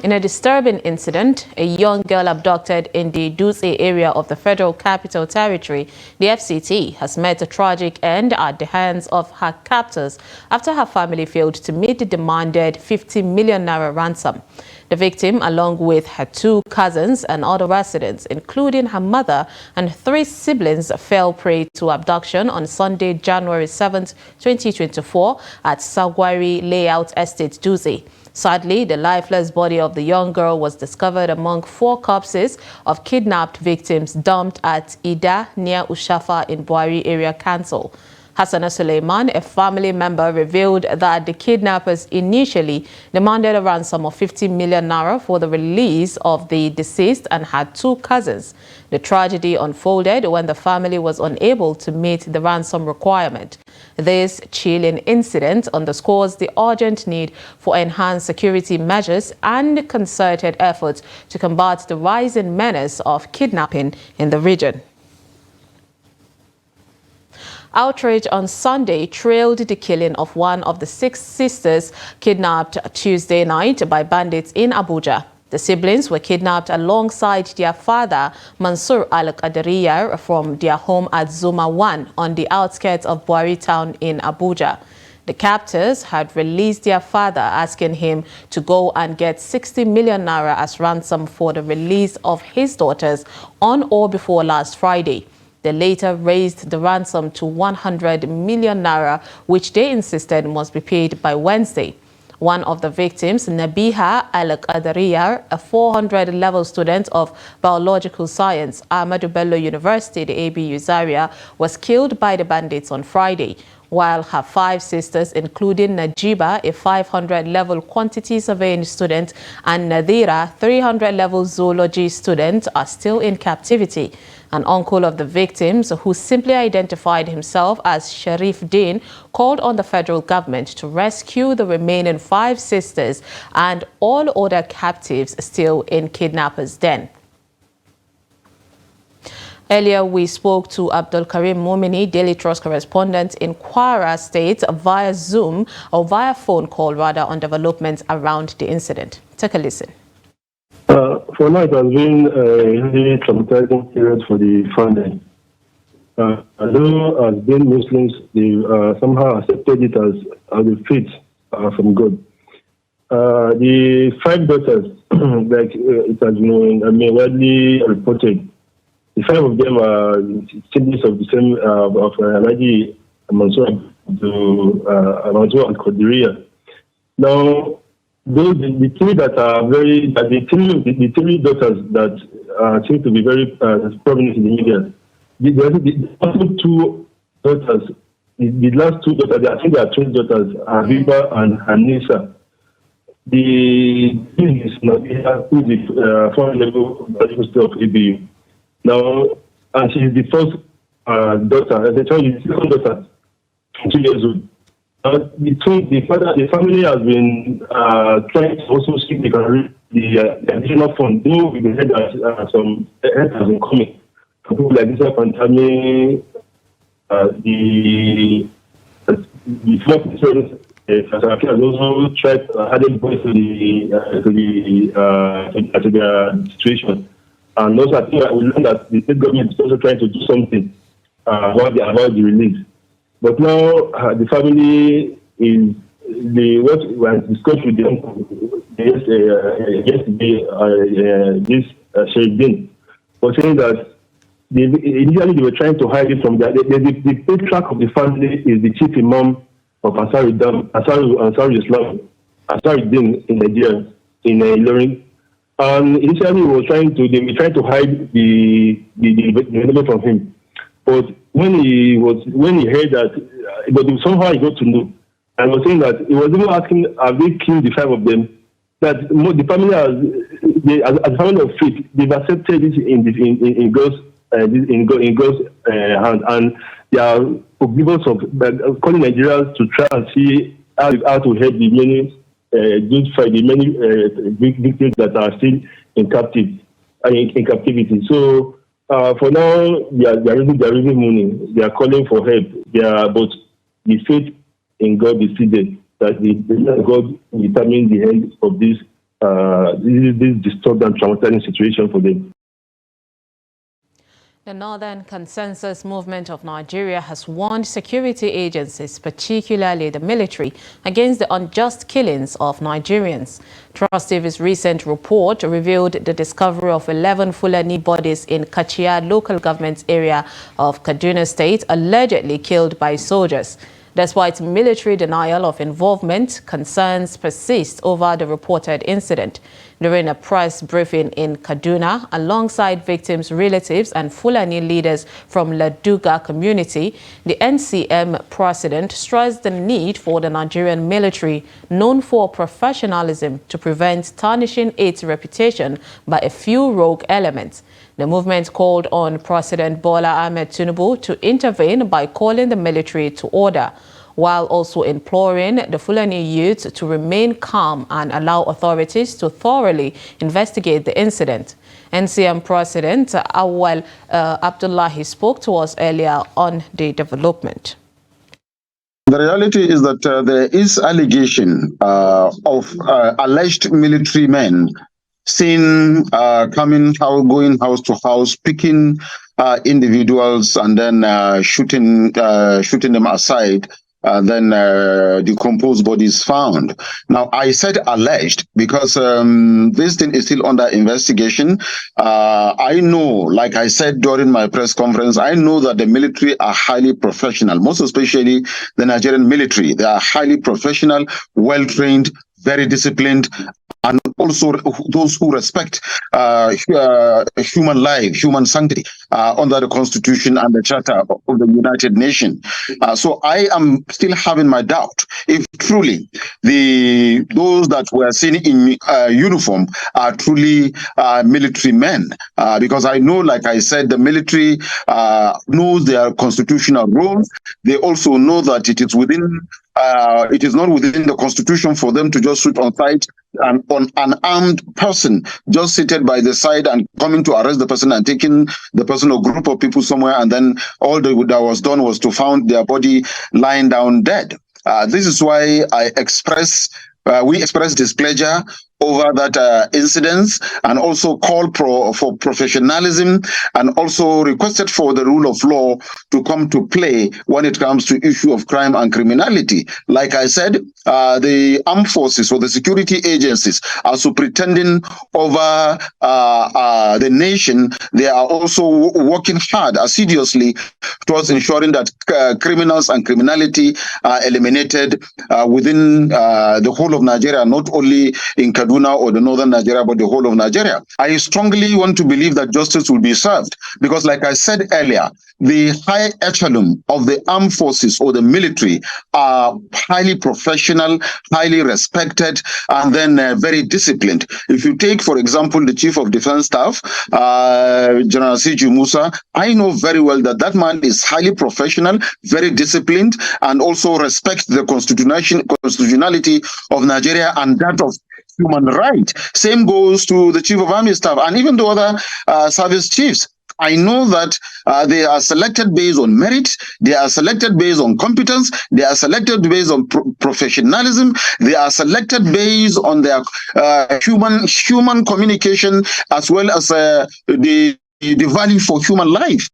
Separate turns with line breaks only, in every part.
In a disturbing incident, a young girl abducted in the Dutse area of the Federal Capital Territory, the FCT, has met a tragic end at the hands of her captors after her family failed to meet the demanded 50 million naira ransom. The victim, along with her two cousins and other residents, including her mother and three siblings, fell prey to abduction on Sunday, January 7, 2024 at Sagwari Layout Estate, Dutse. Sadly, the lifeless body of the young girl was discovered among 4 corpses of kidnapped victims dumped at Ida near Ushafa in Buari Area Council. Hassana Suleiman, a family member, revealed that the kidnappers initially demanded a ransom of 50 million naira for the release of the deceased and had 2 cousins. The tragedy unfolded when the family was unable to meet the ransom requirement. This chilling incident underscores the urgent need for enhanced security measures and concerted efforts to combat the rising menace of kidnapping in the region. Outrage on Sunday trailed the killing of one of the 6 sisters kidnapped Tuesday night by bandits in Abuja. The siblings were kidnapped alongside their father, Mansur al-Qadariyar, from their home at Zuma 1 on the outskirts of Buari town in Abuja. The captors had released their father, asking him to go and get 60 million naira as ransom for the release of his daughters on or before last Friday. They later raised the ransom to 100 million naira, which they insisted must be paid by Wednesday. One of the victims, Nabiha al-Qadariyar, a 400-level student of biological science, Ahmadu Bello University, the ABU Zaria, was killed by the bandits on Friday, while her 5 sisters, including Najiba, a 500-level quantity surveying student, and Nadira, 300-level zoology student, are still in captivity. An uncle of the victims, who simply identified himself as Sharif Din, called on the federal government to rescue the remaining 5 sisters and all other captives still in kidnappers' den. Earlier, we spoke to Abdul Karim Momini, Daily Trust correspondent in Kwara State, via Zoom, or via phone call rather, on developments around the incident. Take a listen.
For now, it has been a really traumatizing period for the family. Although as being Muslims, they somehow accepted it as a fate from God. The 5 daughters, like it has been widely reported, the 5 of them are siblings of the same of Alhaji Mansur al-Qadariyar. Now, the 3 that are the 3 daughters that seem to be very prominent in the media. The other 2 daughters, the last 2 daughters, I think they are twin daughters, Habiba and Hanisa. The thing is not who is the foreign level biological of ABU. Now, and she is the first daughter, the second daughter, 2 years old. The family has been trying to also see if they can reach the additional fund. Though we heard that some help has been coming. People like this Pantami, the flood insurance has also tried adding voice to the situation. And also, I think we learned that the state government is also trying to do something about the release. But now the family is what was discussed with the uncle yesterday. This Sheikh Din was saying that initially they were trying to hide it from the patriarch of the family is the chief imam of Ansar Islam, Din in Nigeria, in Ilorin. And initially they were trying to hide the enemy from him. But when he heard that, but somehow he got to know, and was saying that he was even asking, have they killed the 5 of them? That the family as a family of faith, they've accepted this in God's hand, and they are believers of calling Nigerians to try and see how to help the many victims that are still in captivity. So. For now, they are raising money. They are calling for help. But the faith in God is seated, that God will determine the end of this this disturbed and traumatizing situation for them.
The Northern Consensus Movement of Nigeria has warned security agencies, particularly the military, against the unjust killings of Nigerians. Trust TV's recent report revealed the discovery of 11 Fulani bodies in Kachia local government area of Kaduna State, allegedly killed by soldiers. Despite military denial of involvement, concerns persist over the reported incident. During a press briefing in Kaduna, alongside victims' relatives and Fulani leaders from Laduga community, the NCM president stressed the need for the Nigerian military, known for professionalism, to prevent tarnishing its reputation by a few rogue elements. The movement called on President Bola Ahmed Tinubu to intervene by calling the military to order, while also imploring the Fulani youth to remain calm and allow authorities to thoroughly investigate the incident. NCM President Awal Abdullahi spoke to us earlier on the development.
The reality is that there is allegation of alleged military men seen going house to house, picking individuals and then shooting them aside. Then decomposed bodies found. Now, I said alleged because this thing is still under investigation. I know, like I said during my press conference, I know that the military are highly professional, most especially the Nigerian military. They are highly professional, well-trained, very disciplined, and also those who respect human life, human sanctity under the Constitution and the Charter of the United Nations. So I am still having my doubt if truly those that were seen in uniform are truly military men, because I know, like I said, the military knows their constitutional roles. They also know that it is within it is not within the Constitution for them to just shoot on sight and on an armed person just seated by the side and coming to arrest the person and taking the person or group of people somewhere, and then all that was done was to find their body lying down dead. This is why we express displeasure over that incident, and also call for professionalism, and also requested for the rule of law to come to play when it comes to issue of crime and criminality. Like I said, the armed forces or the security agencies are superintending over the nation. They are also working hard, assiduously, towards ensuring that criminals and criminality are eliminated within the whole of Nigeria, not only in Kaduna or the northern Nigeria, but the whole of Nigeria. I strongly want to believe that justice will be served, because like I said earlier, the high echelon of the armed forces or the military are highly professional, highly respected, and then very disciplined. If you take, for example, the Chief of Defense Staff, General Siju Musa, I know very well that that man is highly professional, very disciplined, and also respects the constitutionality of Nigeria and that of human right. Same goes to the Chief of Army Staff and even the other service chiefs. I know that they are selected based on merit, they are selected based on competence, they are selected based on professionalism, they are selected based on their human communication, as well as the value for human life.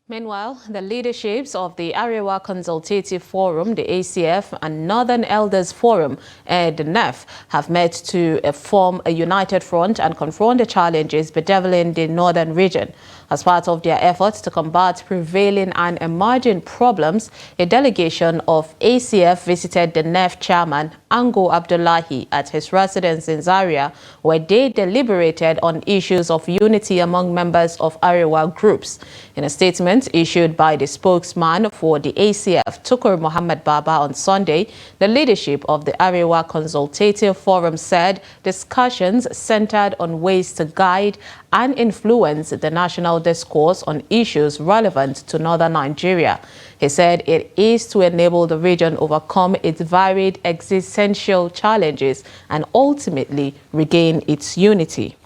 Meanwhile, the leaderships of the Arewa Consultative Forum, the ACF, and Northern Elders Forum, the NEF, have met to form a united front and confront the challenges bedeviling the northern region. As part of their efforts to combat prevailing and emerging problems, a delegation of ACF visited the NEF chairman, Ango Abdullahi, at his residence in Zaria, where they deliberated on issues of unity among members of Arewa groups. In a statement issued by the spokesman for the ACF, Tukur Muhammad Baba, on Sunday, the leadership of the Arewa Consultative Forum said discussions centered on ways to guide and influence the national discourse on issues relevant to northern Nigeria. He said it is to enable the region overcome its varied existential challenges and ultimately regain its unity.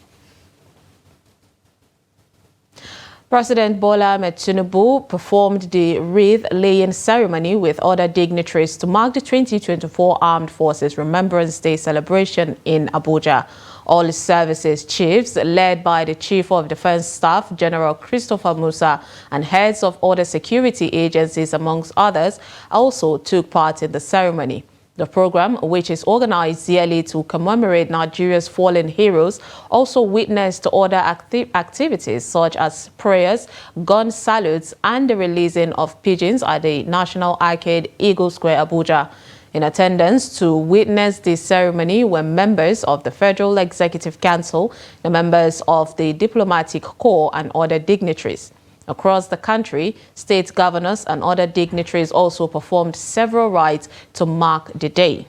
President Bola Ahmed Tinubu performed the wreath-laying ceremony with other dignitaries to mark the 2024 Armed Forces Remembrance Day celebration in Abuja. All services chiefs, led by the Chief of Defense Staff, General Christopher Musa, and heads of other security agencies, amongst others, also took part in the ceremony. The program, which is organized yearly to commemorate Nigeria's fallen heroes, also witnessed other activities such as prayers, gun salutes, and the releasing of pigeons at the National Arcade, Eagle Square, Abuja. In attendance to witness this ceremony were members of the Federal Executive Council, the members of the Diplomatic Corps, and other dignitaries. Across the country, state governors and other dignitaries also performed several rites to mark the day.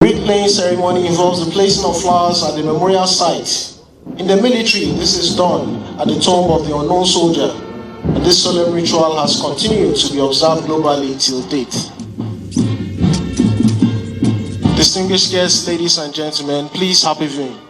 The wreath-laying ceremony involves the placing of flowers at the memorial site. In the military, this is done at the tomb of the unknown soldier, and this solemn ritual has continued to be observed globally till date. Distinguished guests, ladies and gentlemen, please happy viewing.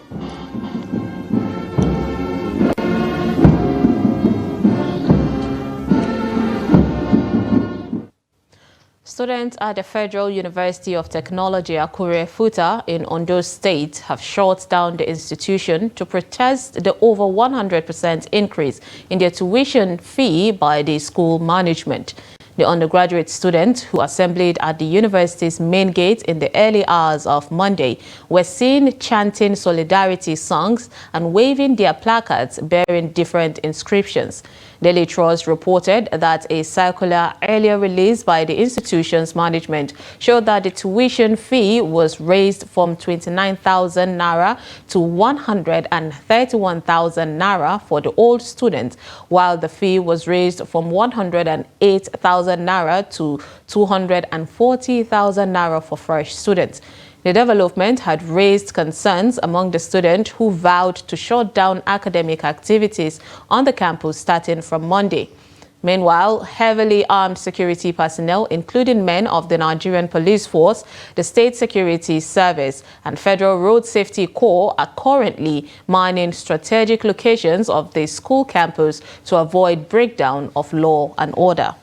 Students at the Federal University of Technology, Akure Futa in Ondo State have shut down the institution to protest the over 100% increase in their tuition fee by the school management. The undergraduate students who assembled at the university's main gate in the early hours of Monday were seen chanting solidarity songs and waving their placards bearing different inscriptions. Daily Trust reported that a circular earlier released by the institution's management showed that the tuition fee was raised from 29,000 naira to 131,000 naira for the old students, while the fee was raised from 108,000 naira to 240,000 naira for fresh students. The development had raised concerns among the students who vowed to shut down academic activities on the campus starting from Monday. Meanwhile, heavily armed security personnel, including men of the Nigerian Police Force, the State Security Service, and Federal Road Safety Corps are currently manning strategic locations of the school campus to avoid breakdown of law and order.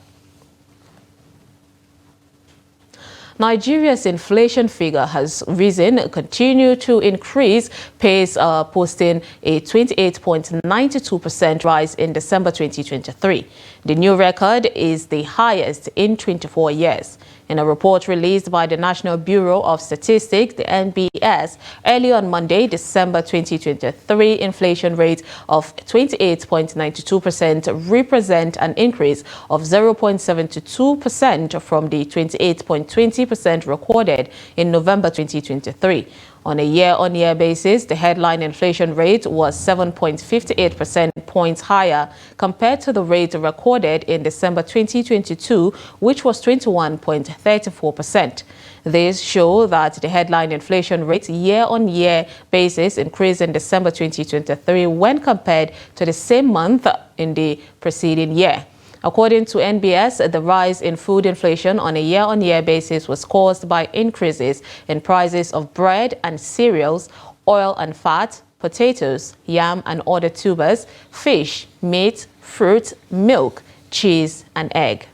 Nigeria's inflation figure has continued to increase, pace posting a 28.92% rise in December 2023. The new record is the highest in 24 years. In a report released by the National Bureau of Statistics, the NBS, early on Monday, December 2023, inflation rate of 28.92% represent an increase of 0.72% from the 28.20% recorded in November 2023. On a year-on-year basis, the headline inflation rate was 7.58% points higher compared to the rate recorded in December 2022, which was 21.34%. This shows that the headline inflation rate year-on-year basis increased in December 2023 when compared to the same month in the preceding year. According to NBS, the rise in food inflation on a year-on-year basis was caused by increases in prices of bread and cereals, oil and fat, potatoes, yam and other tubers, fish, meat, fruit, milk, cheese and egg.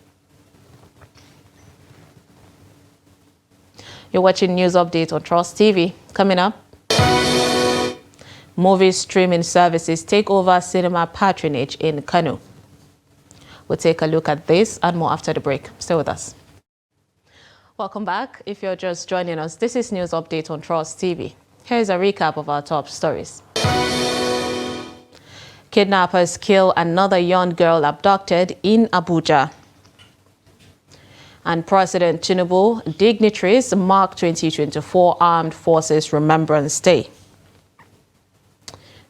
You're watching News Update on Trust TV. Coming up, movie streaming services take over cinema patronage in Kano. We'll take a look at this and more after the break. Stay with us. Welcome back. If you're just joining us, this is News Update on Trust TV. Here's a recap of our top stories. Kidnappers kill another young girl abducted in Abuja. And President Tinubu dignitaries mark 2024 Armed Forces Remembrance Day.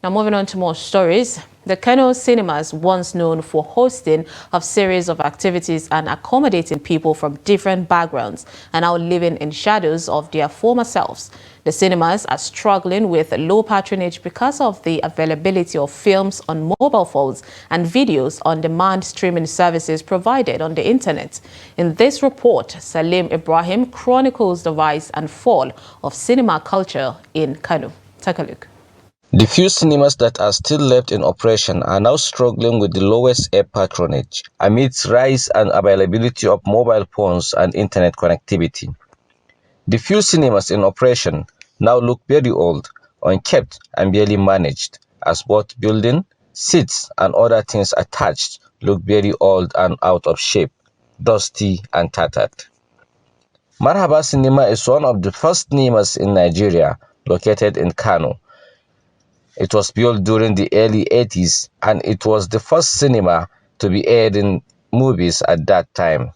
Now moving on to more stories. The Kano cinemas, once known for hosting a series of activities and accommodating people from different backgrounds, are now living in shadows of their former selves. The cinemas are struggling with low patronage because of the availability of films on mobile phones and videos on demand streaming services provided on the internet. In this report, Salim Ibrahim chronicles the rise and fall of cinema culture in Kano. Take a look.
The few cinemas that are still left in operation are now struggling with the lowest air patronage amidst rise and availability of mobile phones and internet connectivity. The few cinemas in operation now look very old, unkept and barely managed, as both building, seats and other things attached look very old and out of shape, dusty and tattered. Marhaba Cinema is one of the first cinemas in Nigeria located in Kano. It was built during the early 80s and it was the first cinema to be airing movies at that time.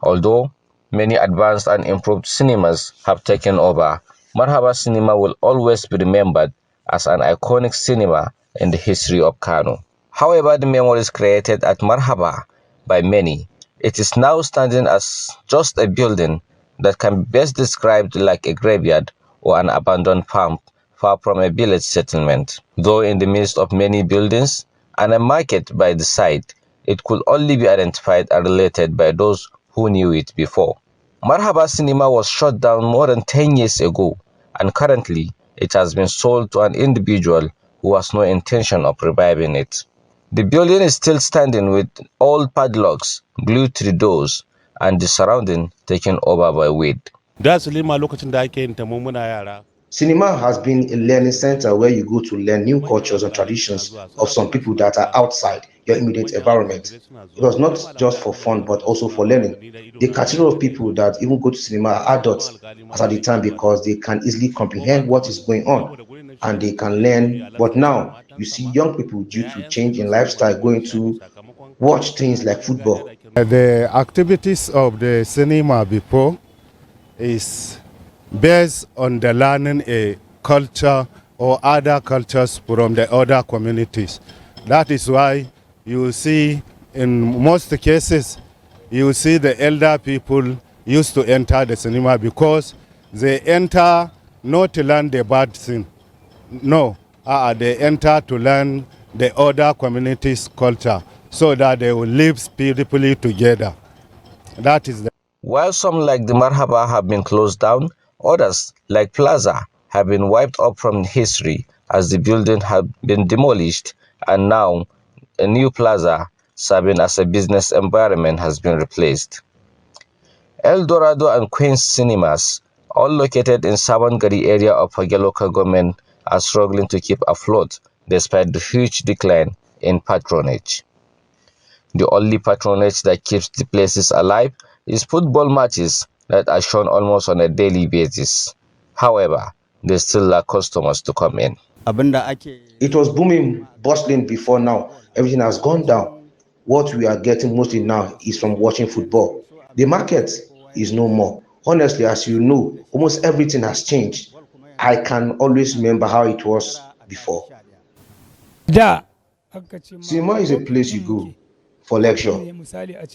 Although many advanced and improved cinemas have taken over, Marhaba Cinema will always be remembered as an iconic cinema in the history of Kano. However, the memories created at Marhaba by many, it is now standing as just a building that can be best described like a graveyard or an abandoned farm far from a village settlement. Though in the midst of many buildings and a market by the side, it could only be identified and related by those who knew it before. Marhaba Cinema was shut down more than 10 years ago, and currently it has been sold to an individual who has no intention of reviving it. The building is still standing with old padlocks glued to the doors and the surrounding taken over by weed.
Cinema has been a learning center where you go to learn new cultures and traditions of some people that are outside your immediate environment. It was not just for fun, but also for learning. The category of people that even go to cinema are adults as at the time because they can easily comprehend what is going on and they can learn. But now you see young people, due to change in lifestyle, going to watch things like football.
The activities of the cinema before is based on the learning a culture or other cultures from the other communities. That is why you see in most cases, you see the elder people used to enter the cinema because they enter not to learn the bad thing. No, they enter to learn the other communities' culture so that they will live peacefully together. That is the.
While some like the Marhaba have been closed down, others like Plaza have been wiped up from history as the building have been demolished and now a new plaza serving as a business environment has been replaced. El Dorado and Queens Cinemas, all located in Savangari area of Fage local government, are struggling to keep afloat despite the huge decline in patronage. The only patronage that keeps the places alive is football matches that are shown almost on a daily basis. However, they still lack customers to come in.
It was booming, bustling before now. Everything has gone down. What we are getting mostly now is from watching football. The market is no more. Honestly, as you know, almost everything has changed. I can always remember how it was before. Cinema is a place you go for lecture.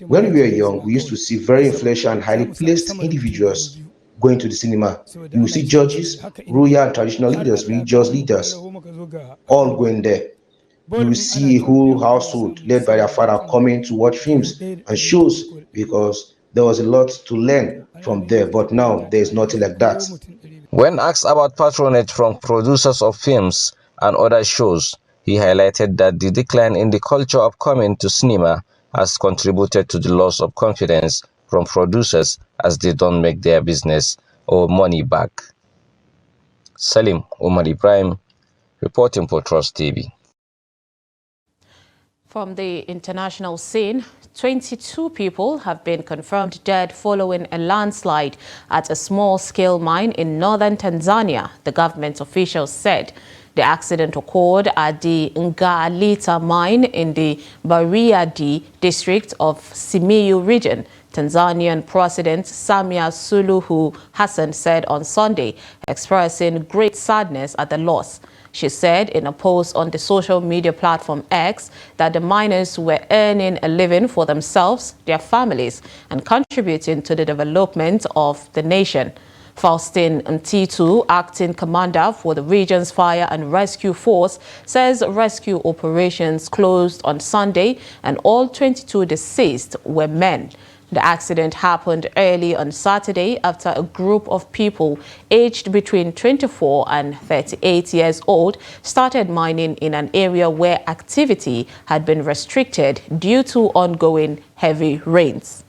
When we were young, we used to see very influential and highly placed individuals going to the cinema. You will see judges, royal and traditional leaders, religious leaders, all going there. You will see a whole household led by their father coming to watch films and shows because there was a lot to learn from there. But now there is nothing like that.
When asked about patronage from producers of films and other shows, he highlighted that the decline in the culture of coming to cinema has contributed to the loss of confidence from producers as they don't make their business or money back. Salim Umar Ibrahim, reporting for Trust TV.
From the international scene, 22 people have been confirmed dead following a landslide at a small-scale mine in northern Tanzania, the government officials said. The accident occurred at the Ngalita mine in the Bariadi district of Simiyu region. Tanzanian President Samia Suluhu Hassan said on Sunday, expressing great sadness at the loss. She said in a post on the social media platform X that the miners were earning a living for themselves, their families, and contributing to the development of the nation. Faustin Ntitu, acting commander for the region's fire and rescue force, says rescue operations closed on Sunday and all 22 deceased were men. The accident happened early on Saturday after a group of people aged between 24 and 38 years old started mining in an area where activity had been restricted due to ongoing heavy rains.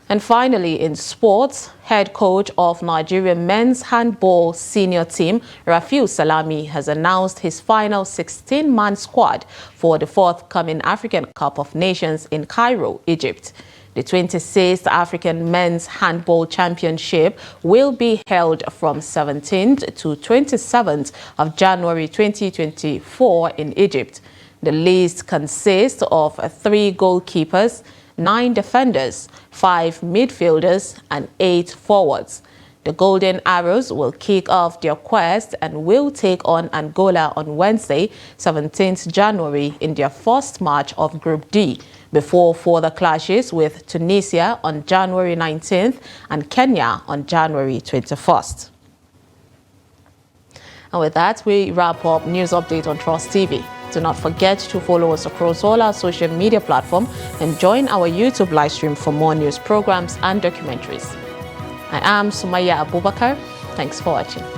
And finally, in sports, head coach of Nigerian men's handball senior team, Rafiu Salami, has announced his final 16-man squad for the forthcoming African Cup of Nations in Cairo, Egypt. The 26th African Men's Handball Championship will be held from 17th to 27th of January 2024 in Egypt. The list consists of 3 goalkeepers, 9 defenders, 5 midfielders, and 8 forwards. The Golden Arrows will kick off their quest and will take on Angola on Wednesday, 17th January, in their first match of Group D, before further clashes with Tunisia on January 19th and Kenya on January 21st. And with that, we wrap up News Update on Trust TV. Do not forget to follow us across all our social media platforms and join our YouTube live stream for more news programs and documentaries. I am Sumaya Abubakar. Thanks for watching.